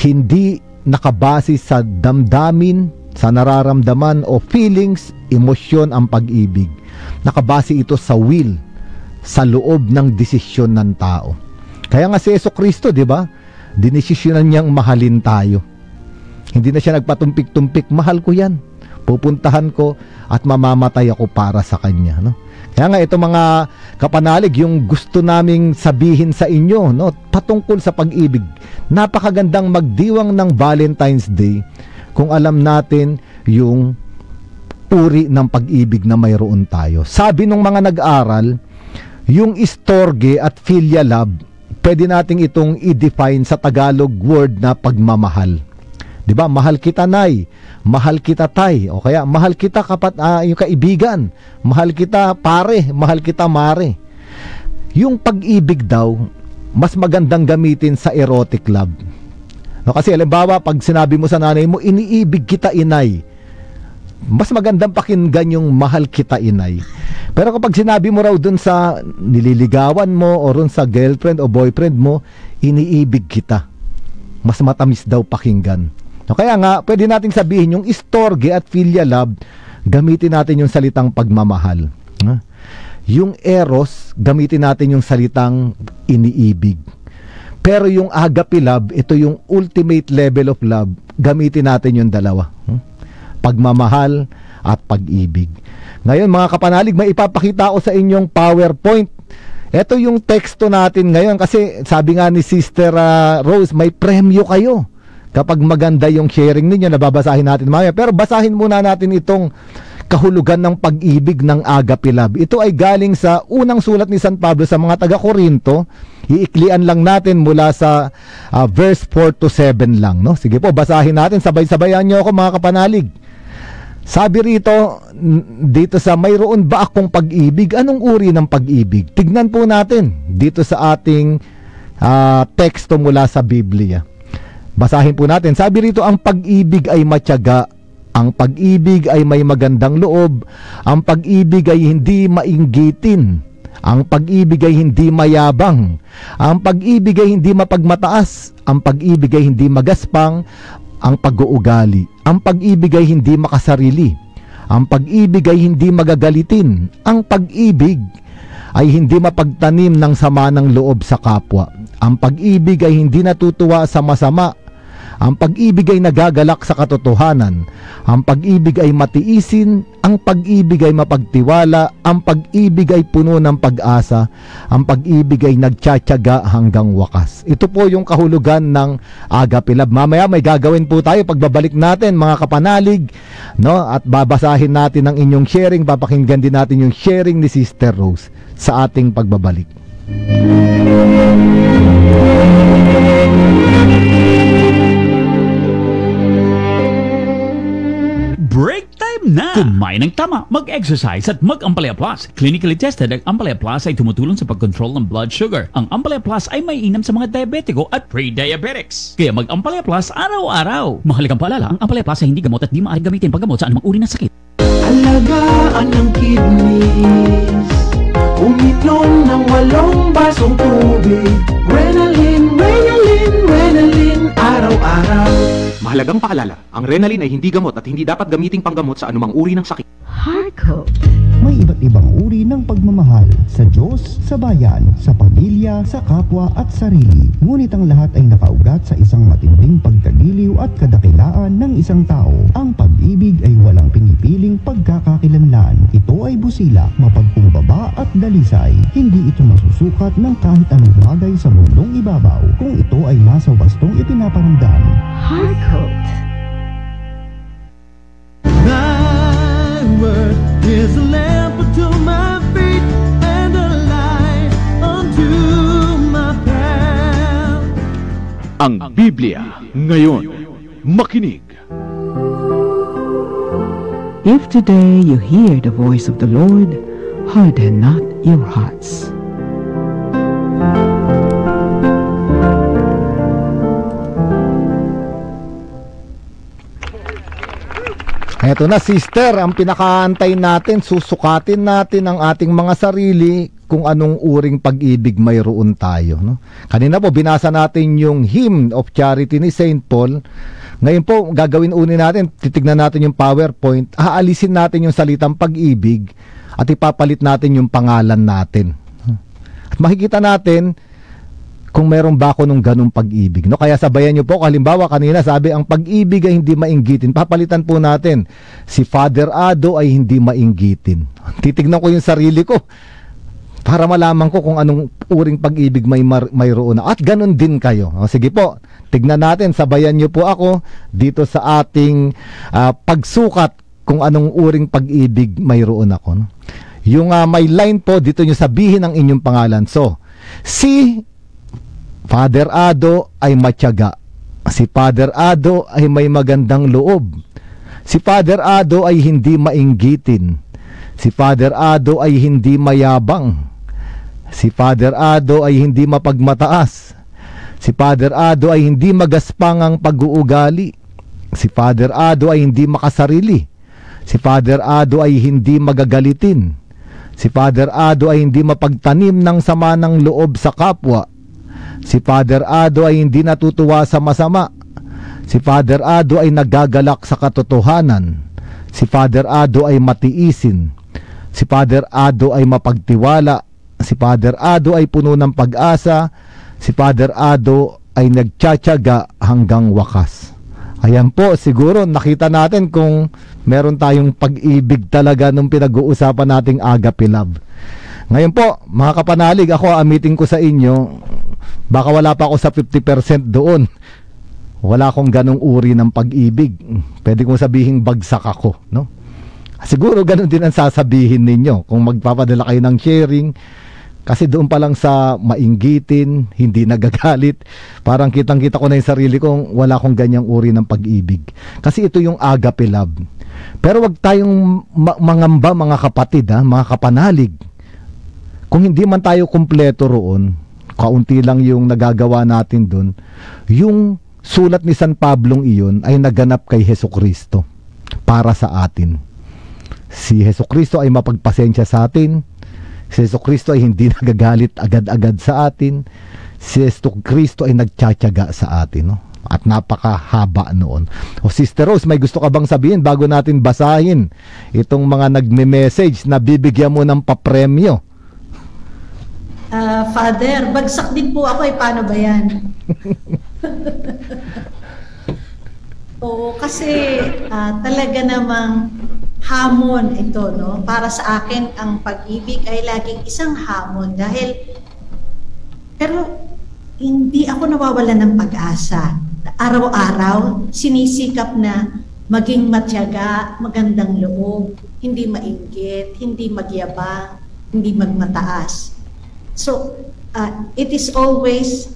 hindi nakabase sa damdamin, sa nararamdaman o feelings, emosyon ang pag-ibig. Nakabase ito sa will, sa loob ng desisyon ng tao. Kaya nga si Jesucristo, di ba? Dinesisyonan niyang mahalin tayo. Hindi na siya nagpatumpik-tumpik, mahal ko yan. Pupuntahan ko at mamamatay ako para sa kanya, no? Kaya nga ito mga kapanalig, yung gusto naming sabihin sa inyo, no, patungkol sa pag-ibig. Napakagandang magdiwang ng Valentine's Day kung alam natin yung uri ng pag-ibig na mayroon tayo. Sabi ng mga nag-aral, yung storge at filial love, pwede nating itong i-define sa Tagalog word na pagmamahal. Diba? Mahal kita, nay. Mahal kita, tay. O kaya, mahal kita, yung kaibigan. Mahal kita, pare. Mahal kita, mare. Yung pag-ibig daw, mas magandang gamitin sa erotic love. No, kasi, halimbawa, pag sinabi mo sa nanay mo, iniibig kita, inay. Mas magandang pakinggan yung mahal kita, inay. Pero kapag sinabi mo raw dun sa nililigawan mo o dun sa girlfriend o boyfriend mo, iniibig kita, mas matamis daw pakinggan. No, kaya nga, pwede nating sabihin yung storge at filial love, gamitin natin yung salitang pagmamahal. Yung eros, gamitin natin yung salitang iniibig. Pero yung agape love, ito yung ultimate level of love, gamitin natin yung dalawa. Pagmamahal at pag-ibig. Ngayon mga kapanalig, may ipapakita ko sa inyong PowerPoint. Ito yung teksto natin ngayon kasi sabi nga ni Sister Rose, may premyo kayo kapag maganda yung sharing ninyo, nababasahin natin mamaya. Pero basahin muna natin itong kahulugan ng pag-ibig ng agape love. Ito ay galing sa unang sulat ni San Pablo sa mga taga-Korinto. Iiklian lang natin mula sa verse 4 to 7 lang, no? Sige po, basahin natin, sabay-sabayan nyo ako mga kapanalig. Sabi rito, dito sa mayroon ba akong pag-ibig? Anong uri ng pag-ibig? Tignan po natin dito sa ating teksto mula sa Biblia. Basahin po natin. Sabi rito, ang pag-ibig ay matyaga, ang pag-ibig ay may magandang loob, ang pag-ibig ay hindi mainggitin, Ang pag-ibig ay hindi mayabang. Ang pag-ibig ay hindi mapagmataas. Ang pag-ibig ay hindi magaspang. Ang pag-uugali. Ang pag-ibig ay hindi makasarili. Ang pag-ibig ay hindi magagalitin. Ang pag-ibig ay hindi mapagtanim ng sama ng loob sa kapwa. Ang pag-ibig ay hindi natutuwa sa masama. Ang pag-ibig ay nagagalak sa katotohanan. Ang pag-ibig ay matiisin. Ang pag-ibig ay mapagtiwala. Ang pag-ibig ay puno ng pag-asa. Ang pag-ibig ay nagtsatsaga hanggang wakas. Ito po yung kahulugan ng Agape Love. Mamaya may gagawin po tayo pagbabalik natin, mga kapanalig, no? At babasahin natin ang inyong sharing. Papakinggan din natin yung sharing ni Sister Rose sa ating pagbabalik. Break time na! Kumain ng tama, mag-exercise at mag-Ampalaya Plus. Clinically tested, ang Ampalaya Plus ay tumutulong sa pag-control ng blood sugar. Ang Ampalaya Plus ay may inam sa mga diabetiko at pre-diabetics. Kaya mag-Ampalaya Plus araw-araw. Mahalagang paalala, ang Ampalaya Plus ay hindi gamot at di maaaring gamitin paggamot sa anumang uri ng sakit. Alagaan ng kidneys. Uminom ng 8 basong tubig. Renalin, Renalin, Renalin, araw-araw. Mahalagang paalala, ang Renalin ay hindi gamot at hindi dapat gamiting panggamot sa anumang uri ng sakit. Heartcoat. May iba't ibang uri ng pagmamahal sa Diyos, sa bayan, sa pamilya, sa kapwa at sarili. Ngunit ang lahat ay nakaugat sa isang matinding pagkagiliw at kadakilaan ng isang tao. Ang pag-ibig ay walang pinipiling pagkakakilanlan. Ito ay busilak, mapagkumbaba at dalisay. Hindi ito masusukat ng kahit anong bagay sa mundong ibabaw kung ito ay nasa wastong ipinaparamdam. Heartcoat. Thy word is a lamp unto my feet and a light unto my path. Ang Biblia ngayon. Makinig. If today you hear the voice of the Lord, harden not your hearts. Eto na, sister, ang pinakaantay natin, susukatin natin ang ating mga sarili kung anong uring pag-ibig mayroon tayo, no? Kanina po binasa natin yung Hymn of Charity ni St. Paul. Ngayon po gagawin uni natin, titignan natin yung PowerPoint, aalisin natin yung salitang pag-ibig at ipapalit natin yung pangalan natin. At makikita natin kung meron ba ako nung ganung pag-ibig, no? Kaya sabayan niyo po, halimbawa kanina sabi ang pag-ibig ay hindi mainggitin. Papalitan po natin, si Father Ado ay hindi mainggitin. Titignan ko yung sarili ko para malaman ko kung anong uring pag-ibig mayroon na. At ganun din kayo. O, sige po, tignan natin, sabayan niyo po ako dito sa ating pagsukat kung anong uring pag-ibig mayroon ako, no? Yung may line po, dito niyo sabihin ang inyong pangalan. So, si Father Ado ay matyaga. Si Father Ado ay may magandang loob. Si Father Ado ay hindi mainggitin. Si Father Ado ay hindi mayabang. Si Father Ado ay hindi mapagmataas. Si Father Ado ay hindi magaspang ang pag-uugali. Si Father Ado ay hindi makasarili. Si Father Ado ay hindi magagalitin. Si Father Ado ay hindi mapagtanim ng sama ng loob sa kapwa. Si Father Ado ay hindi natutuwa sa masama. Si Father Ado ay nagagalak sa katotohanan. Si Father Ado ay matiisin. Si Father Ado ay mapagtiwala. Si Father Ado ay puno ng pag-asa. Si Father Ado ay nagtsatsaga hanggang wakas. Ayan po, siguro nakita natin kung meron tayong pag-ibig talaga nung pinag-uusapan nating Agape Love. Ngayon po, mga kapanalig, ako amitin ko sa inyo, baka wala pa ako sa 50% doon. Wala akong ganong uri ng pag-ibig. Pwede kong sabihin bagsak ako, no? Siguro ganun din ang sasabihin ninyo kung magpapadala kayo ng sharing. Kasi doon pa lang sa mainggitin, hindi nagagalit, parang kitang-kita ko na yung sarili kong wala akong ganyang uri ng pag-ibig. Kasi ito yung Agape Love. Pero wag tayong mangamba, mga kapatid, mga kapanalig. Kung hindi man tayo kumpleto roon, kaunti lang yung nagagawa natin doon, yung sulat ni San Pablong iyon ay naganap kay Hesukristo para sa atin. Si Hesukristo ay mapagpasensya sa atin. Si Jesucristo ay hindi nagagalit agad-agad sa atin. Si Jesucristo ay nagtsatsaga sa atin, no? At napakahaba noon. O Sister Rose, may gusto ka bang sabihin bago natin basahin itong mga nagme-message na bibigyan mo ng papremyo? Father, bagsak din po ako, paano ba yan? Oo, kasi talaga namang hamon ito, no? Para sa akin, ang pag-ibig ay laging isang hamon pero hindi ako nawawalan ng pag-asa. Araw-araw, sinisikap na maging matyaga, magandang loob, hindi mainggit, hindi magyabang, hindi magmataas. So, it is always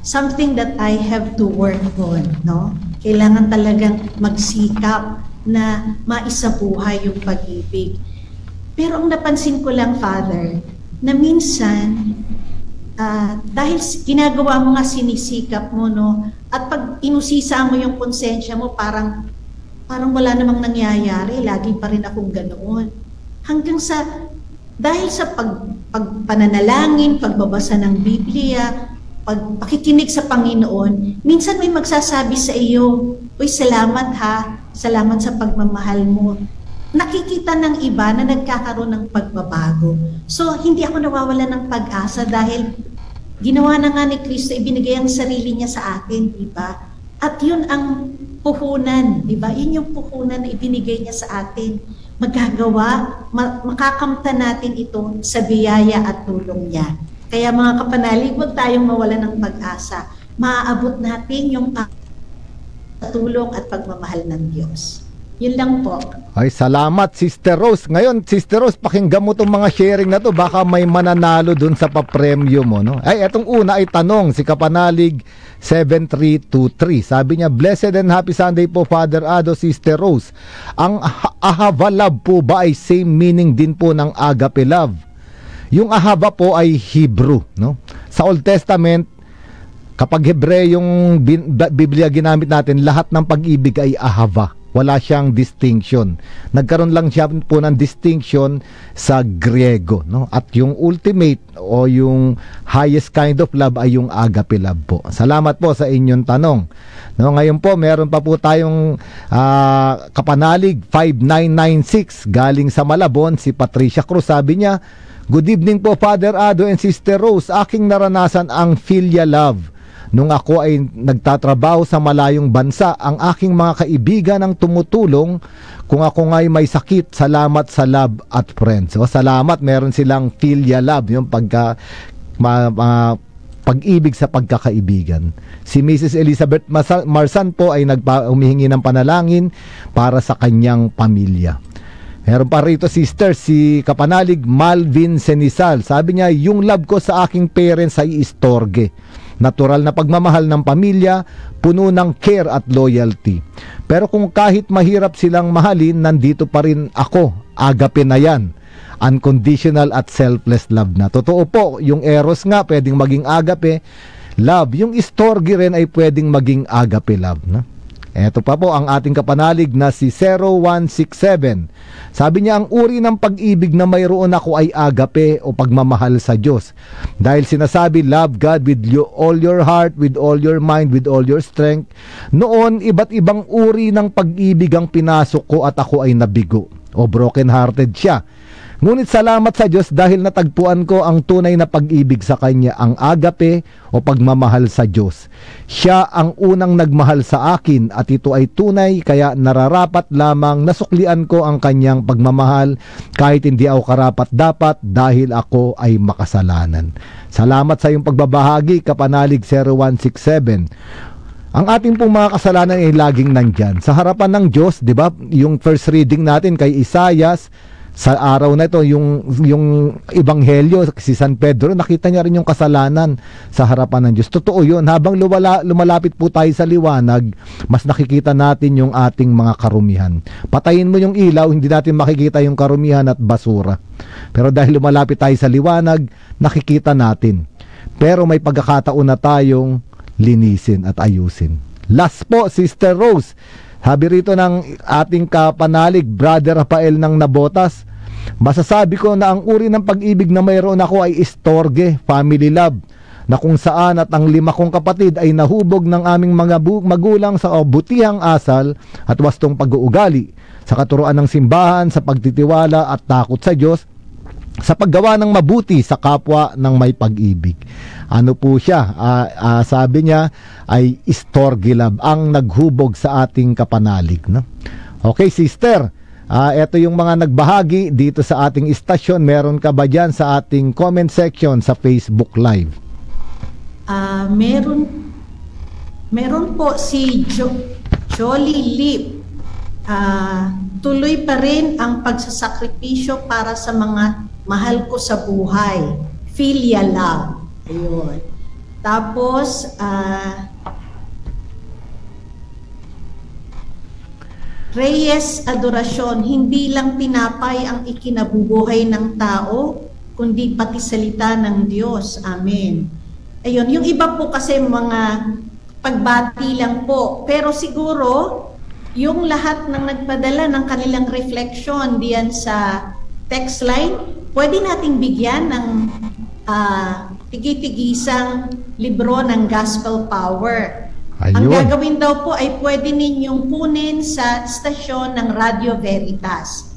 something that I have to work on, no? Kailangan talagang magsikap na maisabuhay yung pag-ibig. Pero ang napansin ko lang, Father, na minsan, dahil ginagawa mo nga, sinisikap mo, no? At pag inusisa mo yung konsensya mo, parang wala namang nangyayari, lagi pa rin akong ganoon. Hanggang sa dahil sa pagpananalangin, pagbabasa ng Biblia, pakikinig sa Panginoon, minsan may magsasabi sa iyo, "Uy, salamat ha, salamat sa pagmamahal mo." Nakikita ng iba na nagkakaroon ng pagbabago. So, hindi ako nawawala ng pag-asa dahil ginawa na nga ni Kristo, ibinigay ang sarili niya sa akin, di ba? At yun ang puhunan, di ba? Yun yung puhunan na ibinigay niya sa atin. Magagawa, makakamta natin ito sa biyaya at tulong niya. Kaya mga kapanalig, huwag tayong mawala ng pag-asa. Maaabot natin yung tulong at pagmamahal ng Diyos. Yun lang po. Ay, salamat Sister Rose. Ngayon, Sister Rose, pakinggan mo itong mga sharing na to. Baka may mananalo dun sa papremyo mo, no? Ay, etong una ay tanong, si Kapanalig 7323. Sabi niya, "Blessed and happy Sunday po, Father Ado, Sister Rose. Ang ahava love po ba ay same meaning din po ng agape love?" Yung ahava po ay Hebrew, no? Sa Old Testament, kapag Hebreyong Biblia ginamit natin, lahat ng pag-ibig ay ahava. Wala siyang distinction. Nagkaroon lang siya po ng distinction sa Griego, no? At yung ultimate o yung highest kind of love ay yung agape love po. Salamat po sa inyong tanong. No, ngayon po meron pa po tayong Kapanalig 5996 galing sa Malabon, si Patricia Cruz. Sabi niya, "Good evening po, Father Ado and Sister Rose. Aking naranasan ang philia love. Nung ako ay nagtatrabaho sa malayong bansa, ang aking mga kaibigan ang tumutulong kung ako nga'y may sakit. Salamat sa love at friends." So, salamat, meron silang philia love, yung pag-ibig sa pagkakaibigan. Si Mrs. Elizabeth Marsan po ay humihingi ng panalangin para sa kanyang pamilya. Meron pa rito, sister, si Kapanalig Malvin Senisal. Sabi niya, "Yung love ko sa aking parents ay istorge. Natural na pagmamahal ng pamilya, puno ng care at loyalty. Pero kung kahit mahirap silang mahalin, nandito pa rin ako. Agape na yan. Unconditional at selfless love na." Totoo po, yung eros nga pwedeng maging agape love. Yung istorge rin ay pwedeng maging agape love, no? Eto pa po ang ating kapanalig na si 0167. Sabi niya, "Ang uri ng pag-ibig na mayroon ako ay agape o pagmamahal sa Diyos. Dahil sinasabi, love God with all your heart, with all your mind, with all your strength. Noon, iba't ibang uri ng pag-ibig ang pinasok ko at ako ay nabigo o broken-hearted siya. Ngunit salamat sa Diyos dahil natagpuan ko ang tunay na pag-ibig sa Kanya, ang agape o pagmamahal sa Diyos. Siya ang unang nagmahal sa akin at ito ay tunay, kaya nararapat lamang nasuklian ko ang Kanyang pagmamahal kahit hindi ako karapat-dapat dahil ako ay makasalanan." Salamat sa iyong pagbabahagi, Kapanalig 0167. Ang ating pong mga kasalanan ay laging nandyan sa harapan ng Diyos, di ba? Yung first reading natin kay Isaias, sa araw na ito, yung ebanghelyo, si San Pedro, nakita niya rin yung kasalanan sa harapan ng Diyos. Totoo yun. Habang lumalapit po tayo sa liwanag, mas nakikita natin yung ating mga karumihan. Patayin mo yung ilaw, hindi natin makikita yung karumihan at basura. Pero dahil lumalapit tayo sa liwanag, nakikita natin. Pero may pagkakataon na tayong linisin at ayusin. Last po, Sister Rose. Sabi rito ng ating kapanalig, Brother Rafael ng Nabotas, Masasabi ko na ang uri ng pag-ibig na mayroon ako ay istorge, family love, na kung saan at ang 5 kong kapatid ay nahubog ng aming mga magulang sa butihang asal at wastong pag-uugali, sa katuruan ng simbahan, sa pagtitiwala at takot sa Diyos, sa paggawa ng mabuti sa kapwa ng may pag-ibig. Ano po siya? Sabi niya ay istorge love, ang naghubog sa ating kapanalig, no? Okay, sister, ito yung mga nagbahagi dito sa ating istasyon. Meron ka ba dyan sa ating comment section sa Facebook Live? Meron po si Jolly Lip. Tuloy pa rin ang pagsasakripisyo para sa mga mahal ko sa buhay. Filial love. Ayun. Tapos, Reyes Adorasyon, hindi lang tinapay ang ikinabubuhay ng tao, kundi pati salita ng Diyos. Amen. Ayun, yung iba po kasi mga pagbati lang po. Pero siguro, yung lahat ng nagpadala ng kanilang reflection diyan sa text line, pwede nating bigyan ng tigitigisang libro ng Gospel Power. Ayun. Ang gagawin daw po ay pwede ninyong kunin sa stasyon ng Radio Veritas.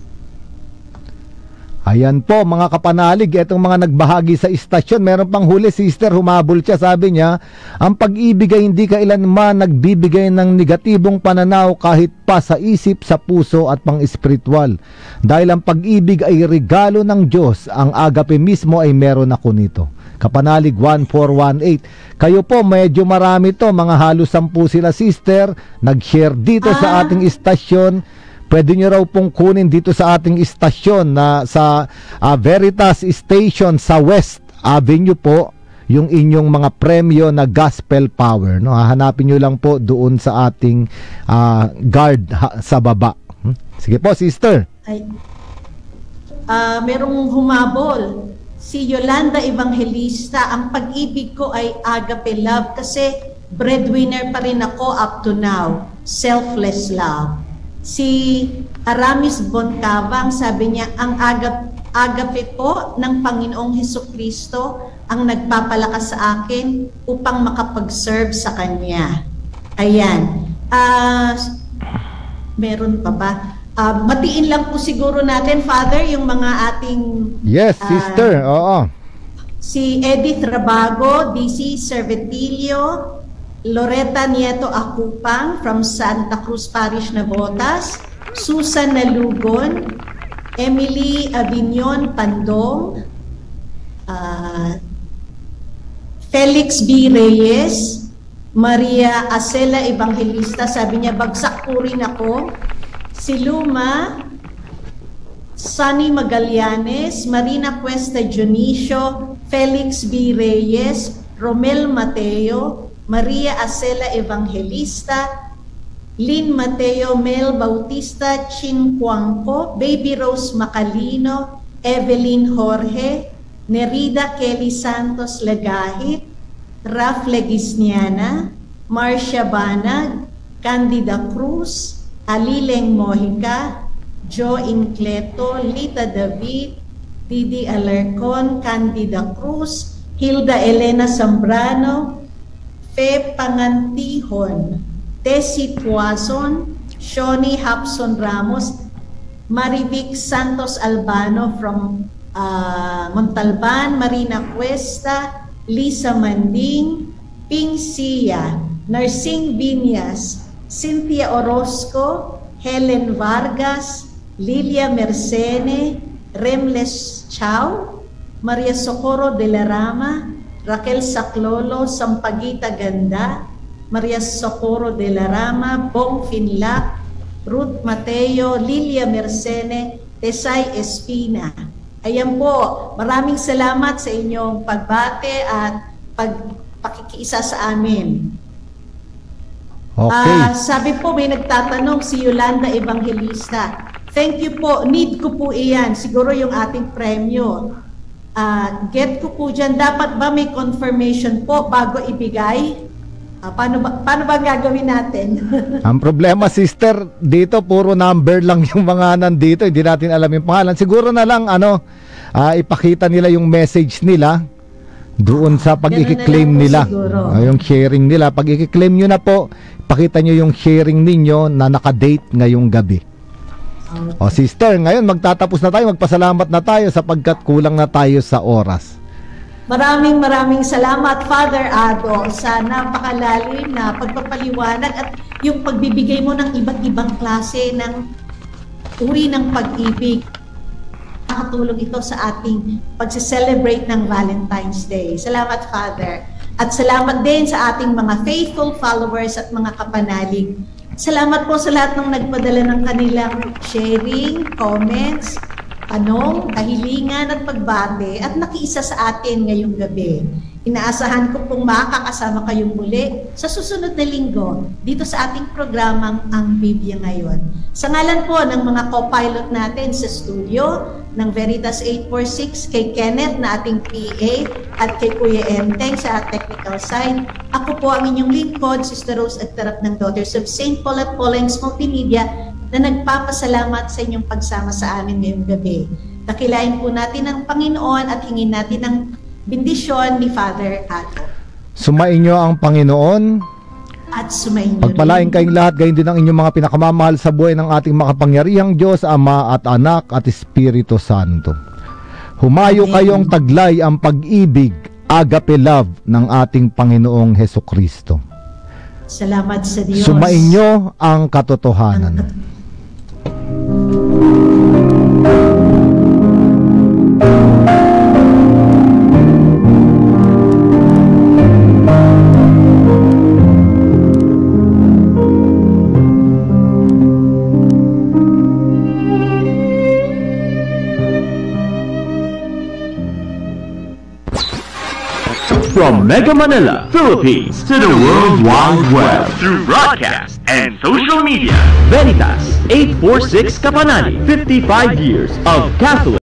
Ayan po mga kapanalig, itong mga nagbahagi sa istasyon. Meron pang huli, sister, humabol siya, sabi niya, ang pag-ibig ay hindi kailanman nagbibigay ng negatibong pananaw kahit pa sa isip, sa puso at pang-espiritual. Dahil ang pag-ibig ay regalo ng Diyos, ang agape mismo ay meron ako nito. Kapanalig 1418. Kayo po, medyo marami to, mga halos 10 sila, sister, nag-share dito sa ating istasyon. Pwede nyo raw pong kunin dito sa ating istasyon na sa Veritas Station sa West Avenue po yung inyong mga premyo na Gospel Power, no? Hahanapin nyo lang po doon sa ating guard sa baba. Sige po, sister. Merong humabol. Si Yolanda Evangelista, ang pag-ibig ko ay agape love kasi breadwinner pa rin ako up to now. Selfless love. Si Aramis Boncavang, sabi niya, ang agape po ng Panginoong Hesukristo ang nagpapalakas sa akin upang makapag-serve sa Kanya. Ayan. Meron pa ba? Matiin lang po siguro natin, Father, yung mga ating... Yes, sister. Oo. Si Edith Rabago, DC Cervetilio, Loretta Nieto Acupang from Santa Cruz Parish, Navotas, Susan Nalugon, Emily Avignon Pandong, Felix B. Reyes, Maria Acela Evangelista, sabi niya, bagsak po rin ako. Si Luma, Sunny Magallanes, Marina Cuesta Dionisio, Felix B. Reyes, Romel Mateo, Maria Acela Evangelista, Lynn Mateo, Mel Bautista, Chin Cuangco, Baby Rose Macalino, Evelyn Jorge, Nerida Kelly Santos Lagahit, Raf Legisniana, Marcia Banag, Candida Cruz, Alileng Mojica, Joe Incleto, Lita David, Didi Alarcon, Candida Cruz, Hilda Elena Zambrano, Fe Pangantihon, Tessie Tuazon, Shoni Hapson Ramos, Marivic Santos Albano from Montalban, Marina Cuesta, Lisa Manding, Ping Sia, Narsing Binyas, Cynthia Orozco, Helen Vargas, Lilia Mercene, Remles Chao, Maria Socorro de la Rama, Raquel Saclolo, Sampaguita Ganda, Maria Socorro de la Rama, Bong Finlac, Ruth Mateo, Lilia Mercene, Tesay Espina. Ayan po, maraming salamat sa inyong pagbate at pakikiisa sa amin. Okay. Sabi po, may nagtatanong si Yolanda Evangelista. Thank you po, need ko po iyan. Siguro yung ating premyo. Get ko po dyan. Dapat ba may confirmation po bago ibigay? Paano ba gagawin natin? Ang problema, sister, dito puro number lang yung mga nandito. Hindi natin alam yung pangalan. Siguro na lang, ipakita nila yung message nila doon sa pag-i-claim nila. Yung sharing nila. Pag i-claim nyo na po, pakita nyo yung sharing ninyo na nakadate ngayong gabi. O sister, ngayon magtatapos na tayo. Magpasalamat na tayo sapagkat kulang na tayo sa oras. Maraming salamat, Father Ado, sa napakalalim na pagpapaliwanag at yung pagbibigay mo ng iba't ibang klase ng uri ng pag-ibig. Nakatulong ito sa ating pagse-celebrate ng Valentine's Day. Salamat, Father. At salamat din sa ating mga faithful followers at mga kapanalig. Salamat po sa lahat ng nagpadala ng kanilang sharing, comments, tanong, kahilingan at pagbate at nakiisa sa atin ngayong gabi. Inaasahan ko pong makakasama kayong muli sa susunod na linggo dito sa ating programang Ang Biblia Ngayon. Sa ngalan po ng mga co-pilot natin sa studio ng Veritas 846, kay Kenneth na ating PA at kay Kuya Enteng sa technical side, ako po ang inyong lingkod, Sister Rose Agtarap ng Daughters of St. Paul at Pauline's Multimedia, na nagpapasalamat sa inyong pagsama sa amin ngayong gabi. Dakilain po natin ang Panginoon at hingin natin ang bendisyon ni Father Ado. Sumain nyo ang Panginoon at sumain nyo pagpalain kayong lahat, gayon din ang inyong mga pinakamamahal sa buhay ng ating makapangyarihang Diyos, Ama at Anak at Espiritu Santo. Humayo kayong taglay ang pag-ibig, agape love ng ating Panginoong Hesukristo. Salamat sa Diyos. Sumain nyo ang katotohanan. From Mega Manila, Philippines, to the World Wide Web, through broadcast and social media, Veritas 846 Kapanani, 55 years of Catholic